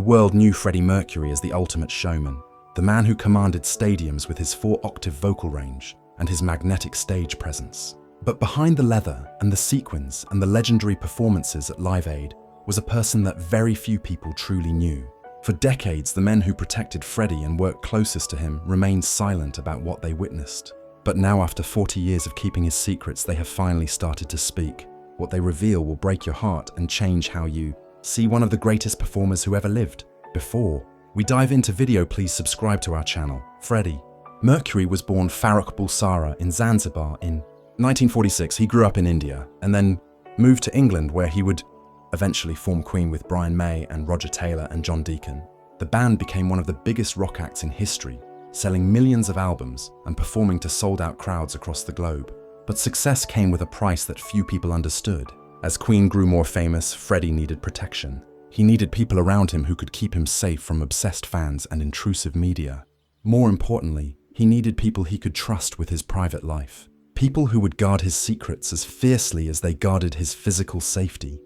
world knew Freddie Mercury as the ultimate showman, the man who commanded stadiums with his 4-octave vocal range and his magnetic stage presence. But behind the leather and the sequins and the legendary performances at Live Aid was a person that very few people truly knew. For decades, the men who protected Freddie and worked closest to him remained silent about what they witnessed. But now, after 40 years of keeping his secrets, they have finally started to speak. What they reveal will break your heart and change how you see one of the greatest performers who ever lived. Before we dive into video, please subscribe to our channel. Freddie Mercury was born Farrokh Bulsara in Zanzibar in 1946. He grew up in India and then moved to England, where he would eventually form Queen with Brian May and Roger Taylor and John Deacon. The band became one of the biggest rock acts in history, selling millions of albums and performing to sold-out crowds across the globe. But success came with a price that few people understood. As Queen grew more famous, Freddie needed protection. He needed people around him who could keep him safe from obsessed fans and intrusive media. More importantly, he needed people he could trust with his private life. People who would guard his secrets as fiercely as they guarded his physical safety.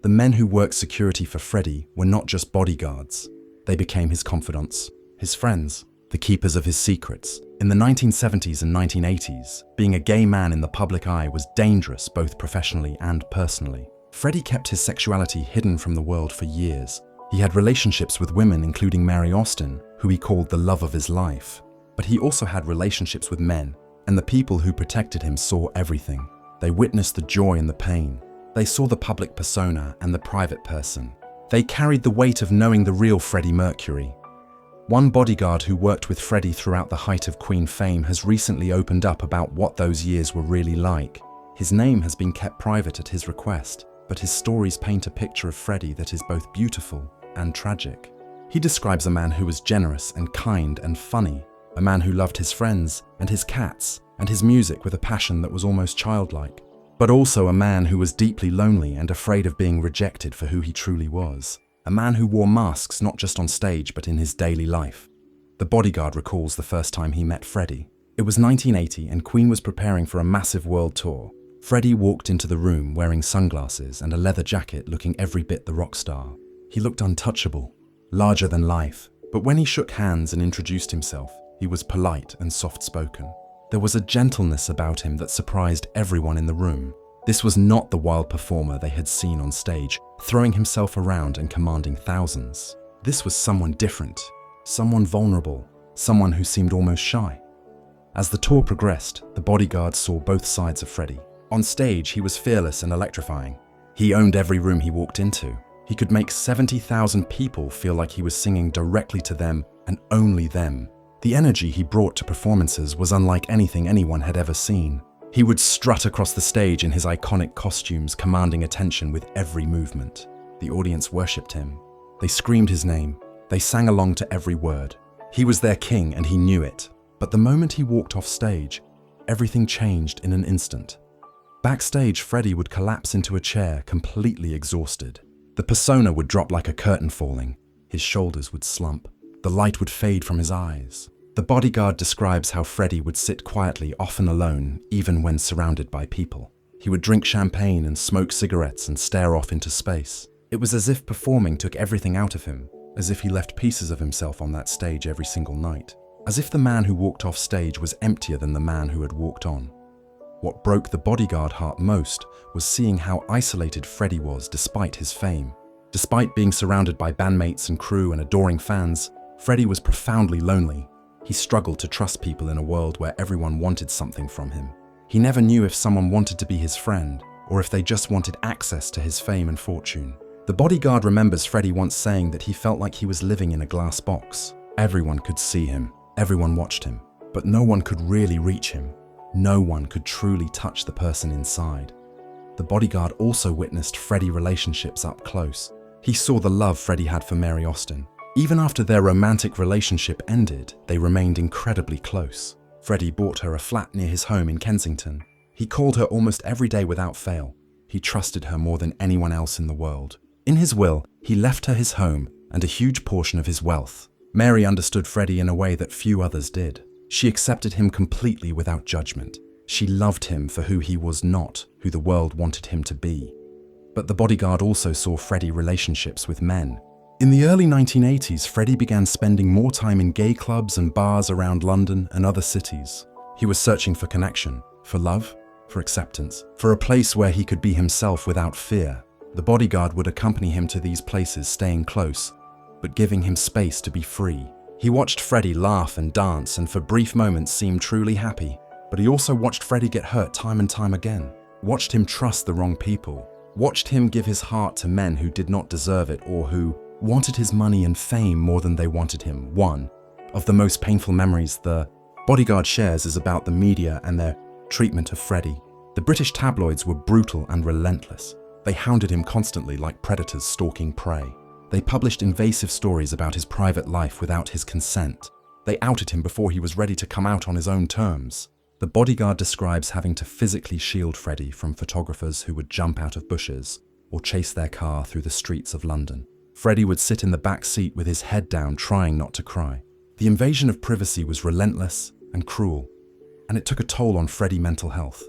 The men who worked security for Freddie were not just bodyguards. They became his confidants, his friends, the keepers of his secrets. In the 1970s and 1980s, being a gay man in the public eye was dangerous both professionally and personally. Freddie kept his sexuality hidden from the world for years. He had relationships with women, including Mary Austin, who he called the love of his life. But he also had relationships with men, and the people who protected him saw everything. They witnessed the joy and the pain. They saw the public persona and the private person. They carried the weight of knowing the real Freddie Mercury. One bodyguard who worked with Freddie throughout the height of Queen fame has recently opened up about what those years were really like. His name has been kept private at his request, but his stories paint a picture of Freddie that is both beautiful and tragic. He describes a man who was generous and kind and funny, a man who loved his friends and his cats and his music with a passion that was almost childlike, but also a man who was deeply lonely and afraid of being rejected for who he truly was. A man who wore masks not just on stage but in his daily life. The Bodyguard recalls the first time he met Freddie. It was 1980 and Queen was preparing for a massive world tour. Freddie walked into the room wearing sunglasses and a leather jacket, looking every bit the rock star. He looked untouchable, larger than life, but when he shook hands and introduced himself, he was polite and soft-spoken. There was a gentleness about him that surprised everyone in the room. This was not the wild performer they had seen on stage, throwing himself around and commanding thousands. This was someone different, someone vulnerable, someone who seemed almost shy. As the tour progressed, the Bodyguard saw both sides of Freddie. On stage, he was fearless and electrifying. He owned every room he walked into. He could make 70,000 people feel like he was singing directly to them and only them. The energy he brought to performances was unlike anything anyone had ever seen. He would strut across the stage in his iconic costumes, commanding attention with every movement. The audience worshipped him. They screamed his name. They sang along to every word. He was their king and he knew it. But the moment he walked off stage, everything changed in an instant. Backstage, Freddie would collapse into a chair, completely exhausted. The persona would drop like a curtain falling. His shoulders would slump. The light would fade from his eyes. The Bodyguard describes how Freddie would sit quietly, often alone, even when surrounded by people. He would drink champagne and smoke cigarettes and stare off into space. It was as if performing took everything out of him, as if he left pieces of himself on that stage every single night, as if the man who walked off stage was emptier than the man who had walked on. What broke the Bodyguard heart most was seeing how isolated Freddie was despite his fame. Despite being surrounded by bandmates and crew and adoring fans, Freddie was profoundly lonely. He struggled to trust people in a world where everyone wanted something from him. He never knew if someone wanted to be his friend or if they just wanted access to his fame and fortune. The Bodyguard remembers Freddie once saying that he felt like he was living in a glass box. Everyone could see him, everyone watched him, but no one could really reach him. No one could truly touch the person inside. The Bodyguard also witnessed Freddie relationships up close. He saw the love Freddie had for Mary Austin. Even after their romantic relationship ended, they remained incredibly close. Freddie bought her a flat near his home in Kensington. He called her almost every day without fail. He trusted her more than anyone else in the world. In his will, he left her his home and a huge portion of his wealth. Mary understood Freddie in a way that few others did. She accepted him completely without judgment. She loved him for who he was, not who the world wanted him to be. But the Bodyguard also saw Freddie relationships with men. In the early 1980s, Freddie began spending more time in gay clubs and bars around London and other cities. He was searching for connection, for love, for acceptance, for a place where he could be himself without fear. The bodyguard would accompany him to these places, staying close, but giving him space to be free. He watched Freddie laugh and dance and for brief moments seemed truly happy. But he also watched Freddie get hurt time and time again, watched him trust the wrong people, watched him give his heart to men who did not deserve it or who wanted his money and fame more than they wanted him. One of the most painful memories the bodyguard shares is about the media and their treatment of Freddie. The British tabloids were brutal and relentless. They hounded him constantly like predators stalking prey. They published invasive stories about his private life without his consent. They outed him before he was ready to come out on his own terms. The bodyguard describes having to physically shield Freddie from photographers who would jump out of bushes or chase their car through the streets of London. Freddie would sit in the back seat with his head down, trying not to cry. The invasion of privacy was relentless and cruel, and it took a toll on Freddie's mental health.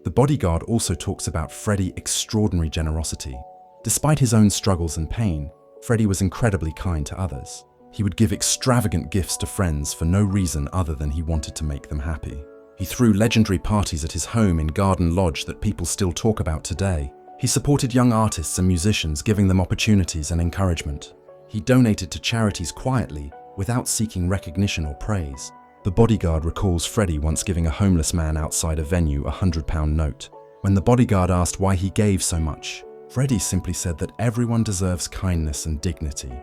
The bodyguard also talks about Freddie's extraordinary generosity. Despite his own struggles and pain, Freddie was incredibly kind to others. He would give extravagant gifts to friends for no reason other than he wanted to make them happy. He threw legendary parties at his home in Garden Lodge that people still talk about today. He supported young artists and musicians, giving them opportunities and encouragement. He donated to charities quietly, without seeking recognition or praise. The bodyguard recalls Freddie once giving a homeless man outside a venue a £100 note. When the bodyguard asked why he gave so much, Freddie simply said that everyone deserves kindness and dignity.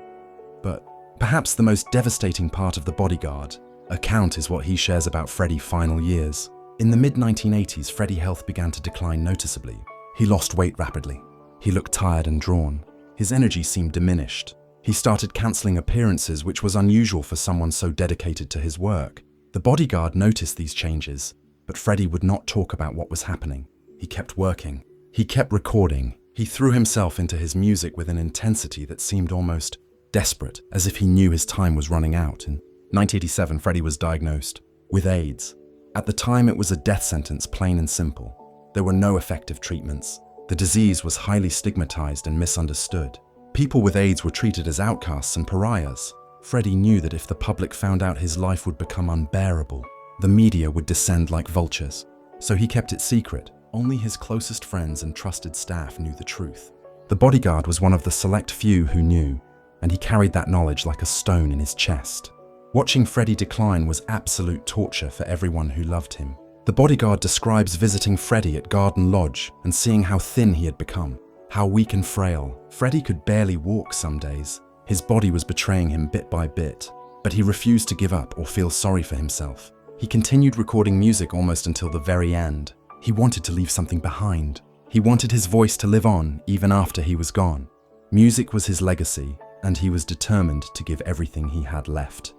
But perhaps the most devastating part of the bodyguard account is what he shares about Freddie's final years. In the mid-1980s, Freddie's health began to decline noticeably. He lost weight rapidly. He looked tired and drawn. His energy seemed diminished. He started cancelling appearances, which was unusual for someone so dedicated to his work. The bodyguard noticed these changes, but Freddie would not talk about what was happening. He kept working. He kept recording. He threw himself into his music with an intensity that seemed almost desperate, as if he knew his time was running out. In 1987, Freddie was diagnosed with AIDS. At the time, it was a death sentence, plain and simple. There were no effective treatments. The disease was highly stigmatized and misunderstood. People with AIDS were treated as outcasts and pariahs. Freddie knew that if the public found out his life would become unbearable, the media would descend like vultures. So he kept it secret. Only his closest friends and trusted staff knew the truth. The bodyguard was one of the select few who knew, and he carried that knowledge like a stone in his chest. Watching Freddie decline was absolute torture for everyone who loved him. The bodyguard describes visiting Freddie at Garden Lodge and seeing how thin he had become, how weak and frail. Freddie could barely walk some days. His body was betraying him bit by bit, but he refused to give up or feel sorry for himself. He continued recording music almost until the very end. He wanted to leave something behind. He wanted his voice to live on even after he was gone. Music was his legacy, and he was determined to give everything he had left.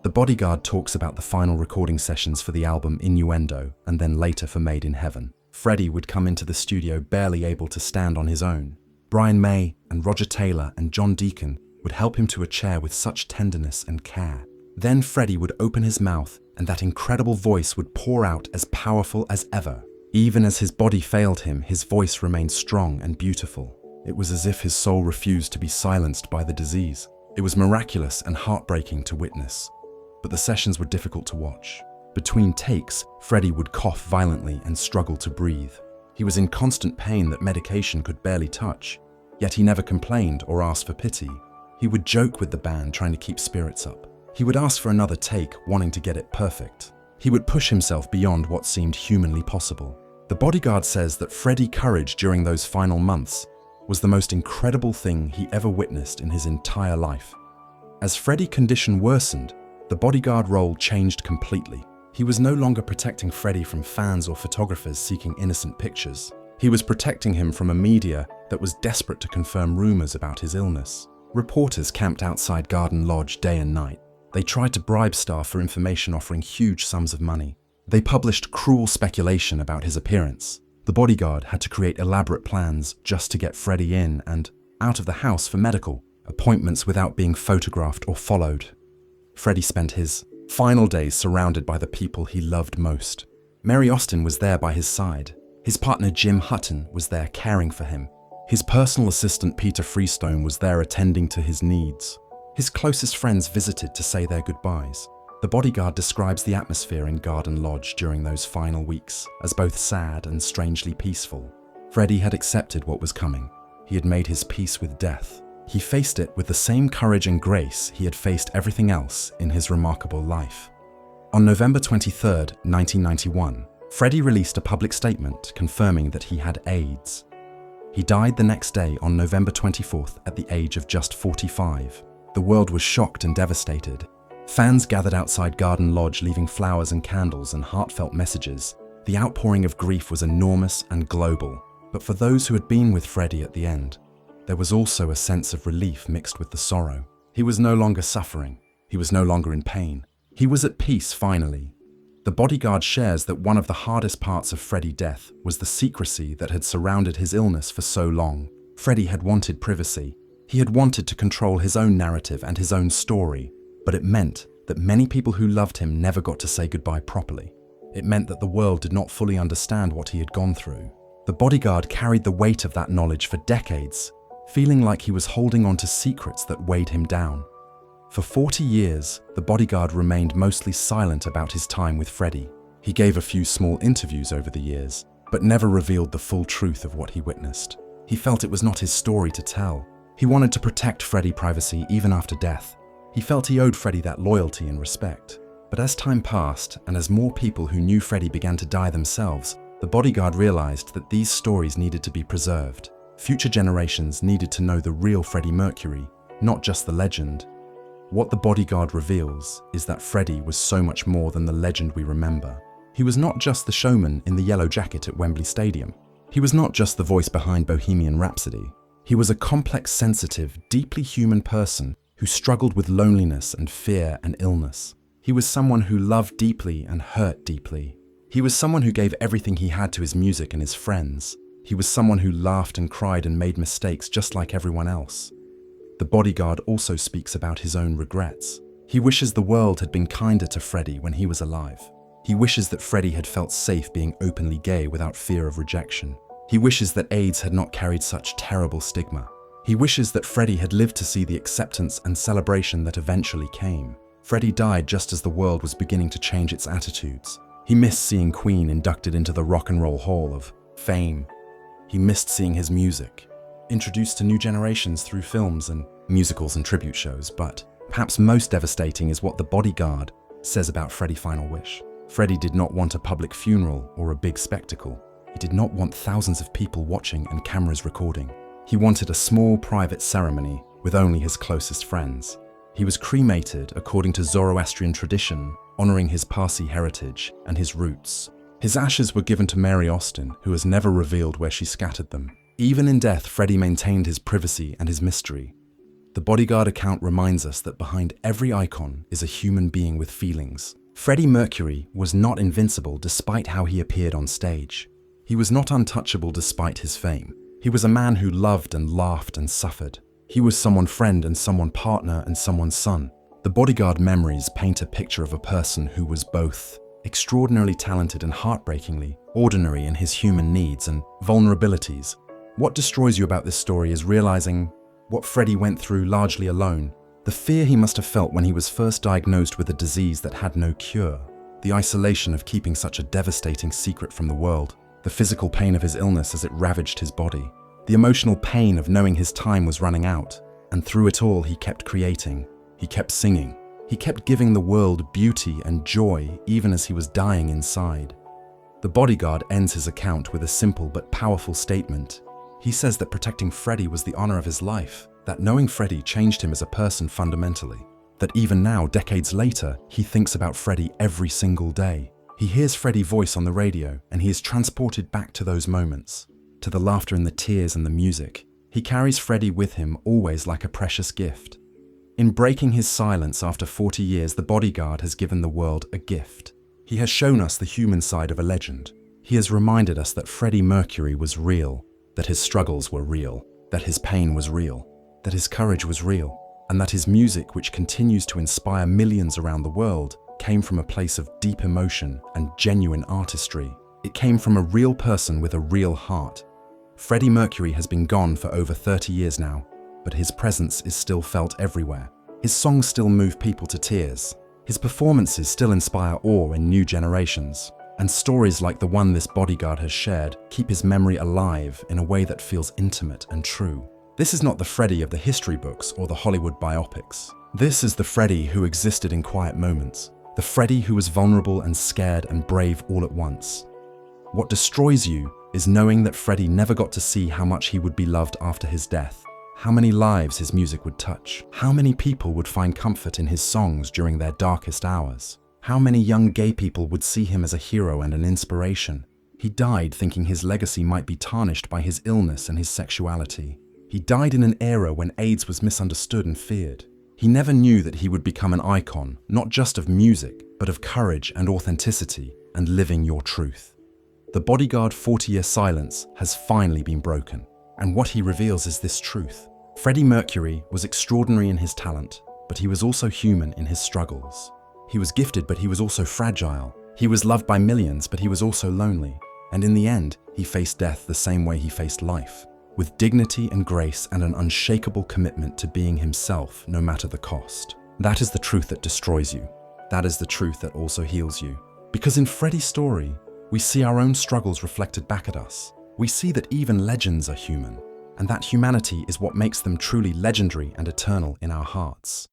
The bodyguard talks about the final recording sessions for the album Innuendo and then later for Made in Heaven. Freddie would come into the studio barely able to stand on his own. Brian May and Roger Taylor and John Deacon would help him to a chair with such tenderness and care. Then Freddie would open his mouth and that incredible voice would pour out as powerful as ever. Even as his body failed him, his voice remained strong and beautiful. It was as if his soul refused to be silenced by the disease. It was miraculous and heartbreaking to witness. But the sessions were difficult to watch. Between takes, Freddie would cough violently and struggle to breathe. He was in constant pain that medication could barely touch, yet he never complained or asked for pity. He would joke with the band, trying to keep spirits up. He would ask for another take, wanting to get it perfect. He would push himself beyond what seemed humanly possible. The bodyguard says that Freddie's courage during those final months was the most incredible thing he ever witnessed in his entire life. As Freddie's condition worsened, the bodyguard role changed completely. He was no longer protecting Freddie from fans or photographers seeking innocent pictures. He was protecting him from a media that was desperate to confirm rumors about his illness. Reporters camped outside Garden Lodge day and night. They tried to bribe staff for information, offering huge sums of money. They published cruel speculation about his appearance. The bodyguard had to create elaborate plans just to get Freddie in and out of the house for medical appointments without being photographed or followed. Freddie spent his final days surrounded by the people he loved most. Mary Austin was there by his side. His partner Jim Hutton was there caring for him. His personal assistant Peter Freestone was there attending to his needs. His closest friends visited to say their goodbyes. The Bodyguard describes the atmosphere in Garden Lodge during those final weeks as both sad and strangely peaceful. Freddie had accepted what was coming. He had made his peace with death. He faced it with the same courage and grace he had faced everything else in his remarkable life. On November 23, 1991, Freddie released a public statement confirming that he had AIDS. He died the next day on November 24th at the age of just 45. The world was shocked and devastated. Fans gathered outside Garden Lodge leaving flowers and candles and heartfelt messages. The outpouring of grief was enormous and global. But for those who had been with Freddie at the end, there was also a sense of relief mixed with the sorrow. He was no longer suffering. He was no longer in pain. He was at peace finally. The Bodyguard shares that one of the hardest parts of Freddie's death was the secrecy that had surrounded his illness for so long. Freddie had wanted privacy. He had wanted to control his own narrative and his own story, but it meant that many people who loved him never got to say goodbye properly. It meant that the world did not fully understand what he had gone through. The Bodyguard carried the weight of that knowledge for decades, feeling like he was holding on to secrets that weighed him down. For 40 years, the Bodyguard remained mostly silent about his time with Freddie. He gave a few small interviews over the years, but never revealed the full truth of what he witnessed. He felt it was not his story to tell. He wanted to protect Freddie's privacy even after death. He felt he owed Freddie that loyalty and respect. But as time passed, and as more people who knew Freddie began to die themselves, the Bodyguard realized that these stories needed to be preserved. Future generations needed to know the real Freddie Mercury, not just the legend. What the Bodyguard reveals is that Freddie was so much more than the legend we remember. He was not just the showman in the yellow jacket at Wembley Stadium. He was not just the voice behind Bohemian Rhapsody. He was a complex, sensitive, deeply human person who struggled with loneliness and fear and illness. He was someone who loved deeply and hurt deeply. He was someone who gave everything he had to his music and his friends. He was someone who laughed and cried and made mistakes just like everyone else. The Bodyguard also speaks about his own regrets. He wishes the world had been kinder to Freddie when he was alive. He wishes that Freddie had felt safe being openly gay without fear of rejection. He wishes that AIDS had not carried such terrible stigma. He wishes that Freddie had lived to see the acceptance and celebration that eventually came. Freddie died just as the world was beginning to change its attitudes. He missed seeing Queen inducted into the Rock and Roll Hall of Fame. He missed seeing his music introduced to new generations through films and musicals and tribute shows, but perhaps most devastating is what the Bodyguard says about Freddie's final wish. Freddie did not want a public funeral or a big spectacle. He did not want thousands of people watching and cameras recording. He wanted a small private ceremony with only his closest friends. He was cremated according to Zoroastrian tradition, honoring his Parsi heritage and his roots. His ashes were given to Mary Austin, who has never revealed where she scattered them. Even in death, Freddie maintained his privacy and his mystery. The Bodyguard account reminds us that behind every icon is a human being with feelings. Freddie Mercury was not invincible despite how he appeared on stage. He was not untouchable despite his fame. He was a man who loved and laughed and suffered. He was someone's friend and someone's partner and someone's son. The Bodyguard memories paint a picture of a person who was both extraordinarily talented and heartbreakingly ordinary in his human needs and vulnerabilities. What destroys you about this story is realizing what Freddie went through largely alone. The fear he must have felt when he was first diagnosed with a disease that had no cure. The isolation of keeping such a devastating secret from the world. The physical pain of his illness as it ravaged his body. The emotional pain of knowing his time was running out. And through it all, he kept creating. He kept singing. He kept giving the world beauty and joy even as he was dying inside. The Bodyguard ends his account with a simple but powerful statement. He says that protecting Freddie was the honor of his life, that knowing Freddie changed him as a person fundamentally, that even now, decades later, he thinks about Freddie every single day. He hears Freddie's voice on the radio, and he is transported back to those moments, to the laughter and the tears and the music. He carries Freddie with him always like a precious gift. In breaking his silence after 40 years, the Bodyguard has given the world a gift. He has shown us the human side of a legend. He has reminded us that Freddie Mercury was real, that his struggles were real, that his pain was real, that his courage was real, and that his music, which continues to inspire millions around the world, came from a place of deep emotion and genuine artistry. It came from a real person with a real heart. Freddie Mercury has been gone for over 30 years now, but his presence is still felt everywhere. His songs still move people to tears. His performances still inspire awe in new generations. And stories like the one this Bodyguard has shared keep his memory alive in a way that feels intimate and true. This is not the Freddie of the history books or the Hollywood biopics. This is the Freddie who existed in quiet moments. The Freddie who was vulnerable and scared and brave all at once. What destroys you is knowing that Freddie never got to see how much he would be loved after his death, how many lives his music would touch, how many people would find comfort in his songs during their darkest hours, how many young gay people would see him as a hero and an inspiration. He died thinking his legacy might be tarnished by his illness and his sexuality. He died in an era when AIDS was misunderstood and feared. He never knew that he would become an icon, not just of music, but of courage and authenticity and living your truth. The Bodyguard 40-year silence has finally been broken, and what he reveals is this truth. Freddie Mercury was extraordinary in his talent, but he was also human in his struggles. He was gifted, but he was also fragile. He was loved by millions, but he was also lonely. And in the end, he faced death the same way he faced life, with dignity and grace and an unshakable commitment to being himself no matter the cost. That is the truth that destroys you. That is the truth that also heals you. Because in Freddie's story, we see our own struggles reflected back at us. We see that even legends are human, and that humanity is what makes them truly legendary and eternal in our hearts.